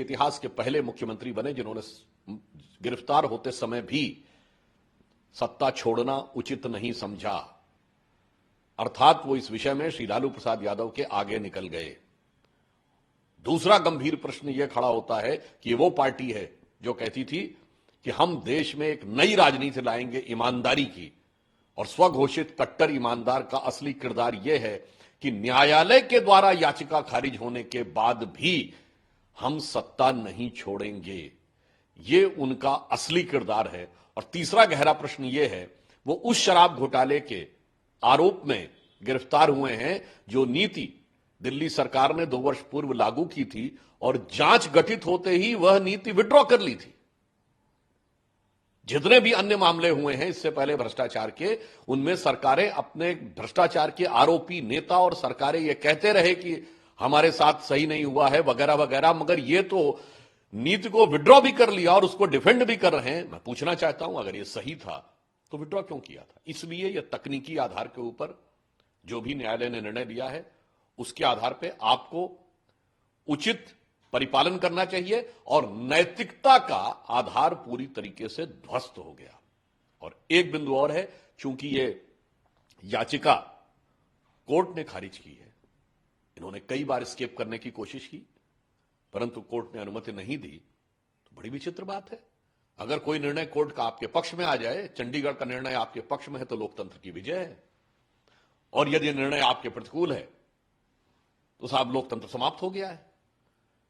के इतिहास के पहले मुख्यमंत्री बने जिन्होंने गिरफ्तार होते समय भी सत्ता छोड़ना उचित नहीं समझा, अर्थात वो इस विषय में श्री लालू प्रसाद यादव के आगे निकल गए। दूसरा गंभीर प्रश्न यह खड़ा होता है कि वो पार्टी है जो कहती थी कि हम देश में एक नई राजनीति लाएंगे ईमानदारी की, और स्वघोषित कट्टर ईमानदार का असली किरदार यह है कि न्यायालय के द्वारा याचिका खारिज होने के बाद भी हम सत्ता नहीं छोड़ेंगे। ये उनका असली किरदार है। और तीसरा गहरा प्रश्न यह है, वो उस शराब घोटाले के आरोप में गिरफ्तार हुए हैं जो नीति दिल्ली सरकार ने 2 वर्ष पूर्व लागू की थी और जांच गठित होते ही वह नीति विड्रॉ कर ली थी। जितने भी अन्य मामले हुए हैं इससे पहले भ्रष्टाचार के, उनमें सरकारें अपने भ्रष्टाचार के आरोपी नेता और सरकारें ये कहते रहे कि हमारे साथ सही नहीं हुआ है वगैरह वगैरह, मगर ये तो नीति को विड्रॉ भी कर लिया और उसको डिफेंड भी कर रहे हैं। मैं पूछना चाहता हूं, अगर ये सही था तो विड्रॉ क्यों किया था? इसलिए यह तकनीकी आधार के ऊपर जो भी न्यायालय ने निर्णय दिया है उसके आधार पर आपको उचित परिपालन करना चाहिए, और नैतिकता का आधार पूरी तरीके से ध्वस्त हो गया। और एक बिंदु और है, चूंकि ये याचिका कोर्ट ने खारिज की है, इन्होंने कई बार एस्केप करने की कोशिश की परंतु कोर्ट ने अनुमति नहीं दी, तो बड़ी विचित्र बात है। अगर कोई निर्णय कोर्ट का आपके पक्ष में आ जाए, चंडीगढ़ का निर्णय आपके पक्ष में है तो लोकतंत्र की विजय है, और यदि निर्णय आपके प्रतिकूल है तो साहब लोकतंत्र समाप्त हो गया है।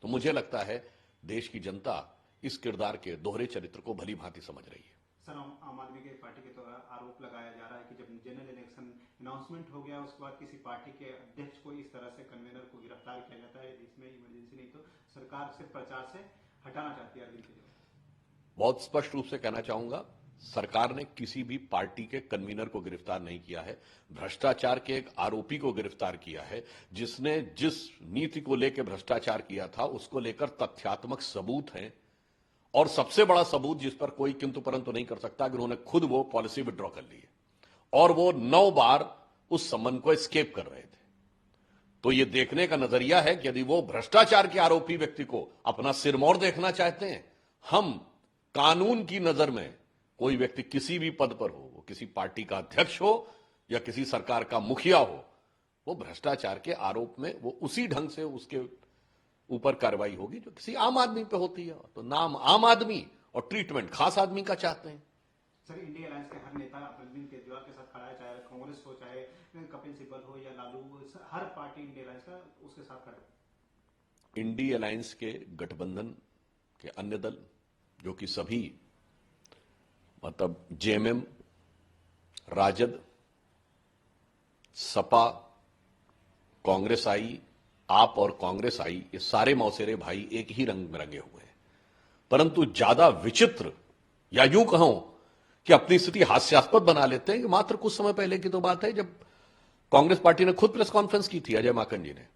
तो मुझे लगता है देश की जनता इस किरदार के दोहरे चरित्र को भली भांति समझ रही है। सर, आम आदमी के पार्टी के द्वारा आरोप लगाया जा रहा है कि जब जनरल इलेक्शन अनाउंसमेंट हो गया उसके बाद किसी पार्टी के अध्यक्ष को इस तरह से कन्वेनर को गिरफ्तार किया जाता है, इसमें इमरजेंसी नहीं तो सरकार से प्रचार से हटाना चाहती है अरविंद केजरीवाल। बहुत स्पष्ट रूप से कहना चाहूंगा, सरकार ने किसी भी पार्टी के कन्वीनर को गिरफ्तार नहीं किया है। भ्रष्टाचार के एक आरोपी को गिरफ्तार किया है जिसने जिस नीति को लेकर भ्रष्टाचार किया था उसको लेकर तथ्यात्मक सबूत हैं, और सबसे बड़ा सबूत जिस पर कोई किंतु परंतु नहीं कर सकता कि उन्होंने खुद वो पॉलिसी विड्रॉ कर ली है और वो 9 बार उस संबंध को एस्केप कर रहे थे। तो ये देखने का नजरिया है कि यदि वो भ्रष्टाचार के आरोपी व्यक्ति को अपना सिरमौर देखना चाहते हैं, हम कानून की नजर में कोई व्यक्ति किसी भी पद पर हो, वो किसी पार्टी का अध्यक्ष हो या किसी सरकार का मुखिया हो, वो भ्रष्टाचार के आरोप में वो उसी ढंग से उसके ऊपर कार्रवाई होगी जो किसी आम आदमी पे होती है। तो नाम आम आदमी और ट्रीटमेंट खास आदमी का चाहते हैं। सर, इंडिया अलायंस के हर नेता अरविंद केजरीवाल के साथ खड़ा है, चाहे कांग्रेस हो, चाहे कपिल सिब्बल हो या लालू, हर पार्टी इंडिया अलायंस का उसके साथ खड़ा है। इंडिया अलायंस के गठबंधन के अन्य दल जो कि सभी मतलब जेएमएम, राजद, सपा, कांग्रेस आई, आप और कांग्रेस आई, ये सारे मौसेरे भाई एक ही रंग में रंगे हुए हैं। परंतु ज्यादा विचित्र या यूं कहूं कि अपनी स्थिति हास्यास्पद बना लेते हैं कि मात्र कुछ समय पहले की तो बात है जब कांग्रेस पार्टी ने खुद प्रेस कॉन्फ्रेंस की थी, अजय माकन जी ने,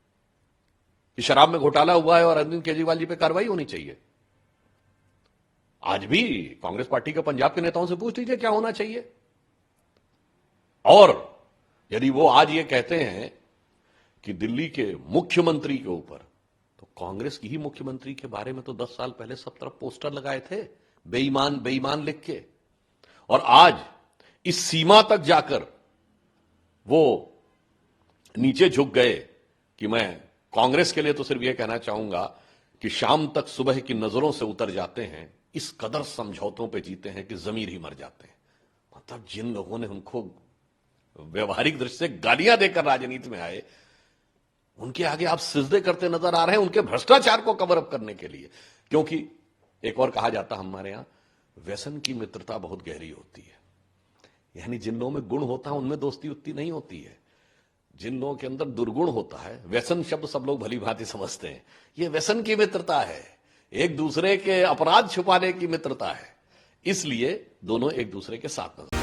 कि शराब में घोटाला हुआ है और अरविंद केजरीवाल जी पे कार्रवाई होनी चाहिए। आज भी कांग्रेस पार्टी के पंजाब के नेताओं से पूछ लीजिए क्या होना चाहिए। और यदि वो आज ये कहते हैं कि दिल्ली के मुख्यमंत्री के ऊपर, तो कांग्रेस की ही मुख्यमंत्री के बारे में तो 10 साल पहले सब तरफ पोस्टर लगाए थे, बेईमान बेईमान लिख के, और आज इस सीमा तक जाकर वो नीचे झुक गए कि मैं कांग्रेस के लिए तो सिर्फ यह कहना चाहूंगा कि शाम तक सुबह की नजरों से उतर जाते हैं, इस कदर समझौतों पे जीते हैं कि जमीर ही मर जाते हैं। मतलब जिन लोगों ने उनको व्यवहारिक दृष्टि से गालियां देकर राजनीति में आए, उनके आगे आप सिजदे करते नजर आ रहे हैं उनके भ्रष्टाचार को कवर अप करने के लिए। क्योंकि एक और कहा जाता हमारे यहां, व्यसन की मित्रता बहुत गहरी होती है, यानी जिन लोगों में गुण होता है उनमें दोस्ती उतनी नहीं होती है, जिन लोगों के अंदर दुर्गुण होता है। व्यसन शब्द सब लोग भली भांति समझते हैं, यह व्यसन की मित्रता है, एक दूसरे के अपराध छुपाने की मित्रता है, इसलिए दोनों एक दूसरे के साथ नजर।